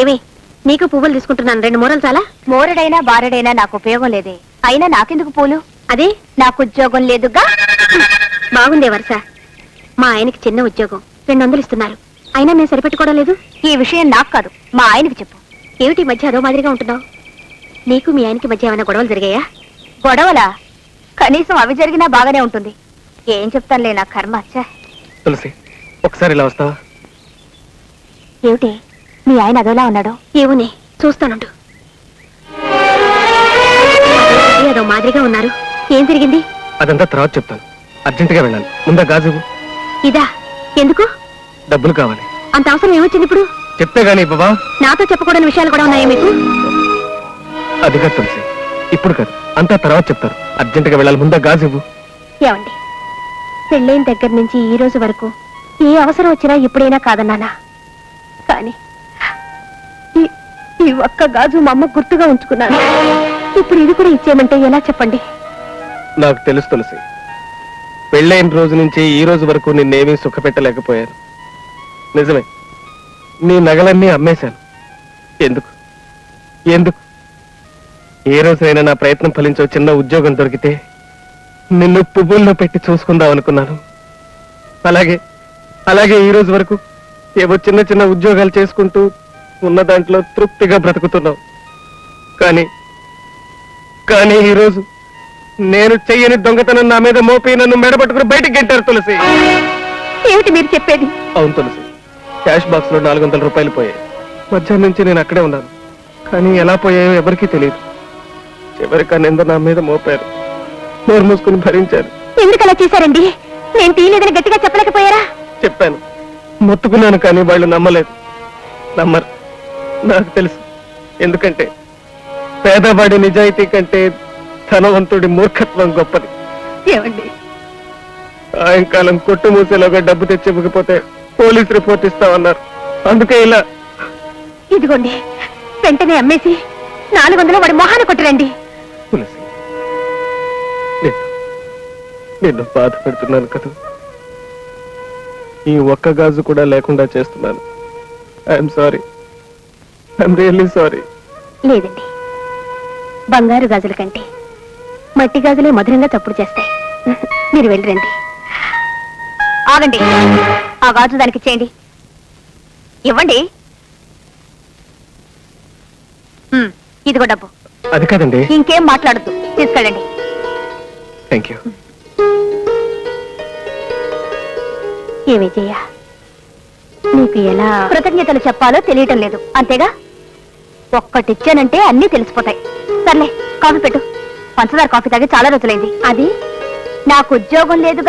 ఏమి నీకు పువ్వులు తీసుకుంటున్నాను, 2 మూరలు చాలా. మోరడైనా బారడైనా నాకు ఉపయోగం లేదే. అయినా నాకెందుకు పూలు? అదే నాకు ఉద్యోగం లేదుగా. బాగుందే వరుస. మా ఆయనకి చిన్న ఉద్యోగం, 200 ఇస్తున్నారు. అయినా మేము సరిపెట్టుకోవడం లేదు. ఈ విషయం నాకు కాదు, మా ఆయనకి చెప్పు. ఏమిటి ఈ మధ్య అదో మాదిరిగా ఉంటున్నావు? నీకు మీ ఆయనకి మధ్య ఏమైనా గొడవలు జరిగాయా? గొడవలా? కనీసం అవి జరిగినా బాగానే ఉంటుంది. ఏం చెప్తానులే, నా కర్మ. తులసి, ఒకసారి ఇలా వస్తావా? ఏమిటి మీ ఆయన అదోలా ఉన్నాడు? ఏమోనే, చూస్తానుండు. అదో మాదిరిగా ఉన్నారు. ఏం జరిగింది? అదంతా తర్వాత చెప్తాను. అర్జెంటుగా వెళ్ళాలి. ముందా గాజు ఇవ్వు. ఇదా? ఎందుకు? డబ్బులు కావాలి. అంత అవసరం ఏమొచ్చింది ఇప్పుడు? చెప్తే గానీ బాబా. నాతో చెప్పకూడని విషయాలు కూడా ఉన్నాయా మీకు? అది కాదు తులసి, ఇప్పుడు కాదు, అంతా తర్వాత చెప్తారు. అర్జెంటుగా వెళ్ళాలి. ముందా గాజు ఇవ్వు. ఏమండి, పెళ్ళైన దగ్గర నుంచి ఈ రోజు వరకు ఏ అవసరం వచ్చినా ఎప్పుడైనా కాదన్నానా? కానీ ఈ ఒక్క గాజు మా అమ్మ గుర్తుగా ఉంచుకున్నాను. ఇప్పుడు ఇది కూడా ఇచ్చేయమంటే ఎలా చెప్పండి? నాకు తెలుసు తులసి, పెళ్ళైన రోజు నుంచి ఈ రోజు వరకు నిన్నేమీ సుఖపెట్టలేకపోయాను. నిజమే, నీ నగలన్నీ అమ్మేశాను. ఎందుకు ఎందుకు? ఏ రోజైనా నా ప్రయత్నం ఫలించో చిన్న ఉద్యోగం దొరికితే నిన్ను పువ్వుల్లో పెట్టి చూసుకుందాం అనుకున్నాను. అలాగే అలాగే ఈ రోజు వరకు ఏవో చిన్న చిన్న ఉద్యోగాలు చేసుకుంటూ ఉన్న దాంట్లో తృప్తిగా బ్రతుకుతున్నావు. కానీ కానీ ఈరోజు నేను చెయ్యని దొంగతనం నా మీద మోపి నన్ను మెడపట్టుకుని బయటికి గెట్టారు తులసి. ఏమిటి మీరు చెప్పేది? అవును తులసి, క్యాష్ బాక్స్ లో 400 రూపాయలు పోయాయి. మధ్యాహ్నం నుంచి నేను అక్కడే ఉన్నాను, కానీ ఎలా పోయాయో ఎవరికీ తెలియదు. చివరికి నింద నా మీద మోపారు. నోరు మూసుకుని భరించారు. ఎందుకు అలా చేశారండి? నేను తీయలేదని గట్టిగా చెప్పలేకపోయారా? చెప్పాను, మొత్తుకున్నాను, కానీ వాళ్ళు నమ్మలేదు. నమ్మరు, నాకు తెలుసు. ఎందుకంటే పేదవాడి నిజాయితీ కంటే ధనవంతుడి మూర్ఖత్వం గొప్పది. ఏమండి, సాయంకాలం కొట్టు మూసేలోగా డబ్బు తెచ్చి ఇవ్వకపోతే పోలీస్ రిపోర్ట్ ఇస్తామన్నారు. అందుకే ఇలా. ఇదిగోండి, వెంటనే అమ్మేసి 400 వాడి మొహాన కొట్టరండి. తులసి, నిన్ను బాధ పెడుతున్నాను కదా. ఈ ఒక్క గాజు కూడా లేకుండా చేస్తున్నాను. I'm sorry, I'm really sorry. లేదండి, బంగారు గాజుల కంటే మట్టి గాజులే మధురంగా చప్పుడు చేస్తాయి. మీరు వెళ్ళరండి. ఆగండి, ఆ గాజు దానికి ఇచ్చేయండి. ఇవ్వండి. ఇదిగో డబ్బు. అది కాదండి. ఇంకేం మాట్లాడద్దు, తీసుకెళ్ళండి. Thank you. ఏమి చెయ్య, నీకు ఎలా కృతజ్ఞతలు చెప్పాలో తెలియటం లేదు, అంతేగా? ఒక్కటిచ్చానంటే అన్నీ తెలిసిపోతాయి. సర్లే, కాఫీ పెట్టు. పంచదార కాఫీ తాగి చాలా రోజులైంది. అది నాకు ఉద్యోగం లేదు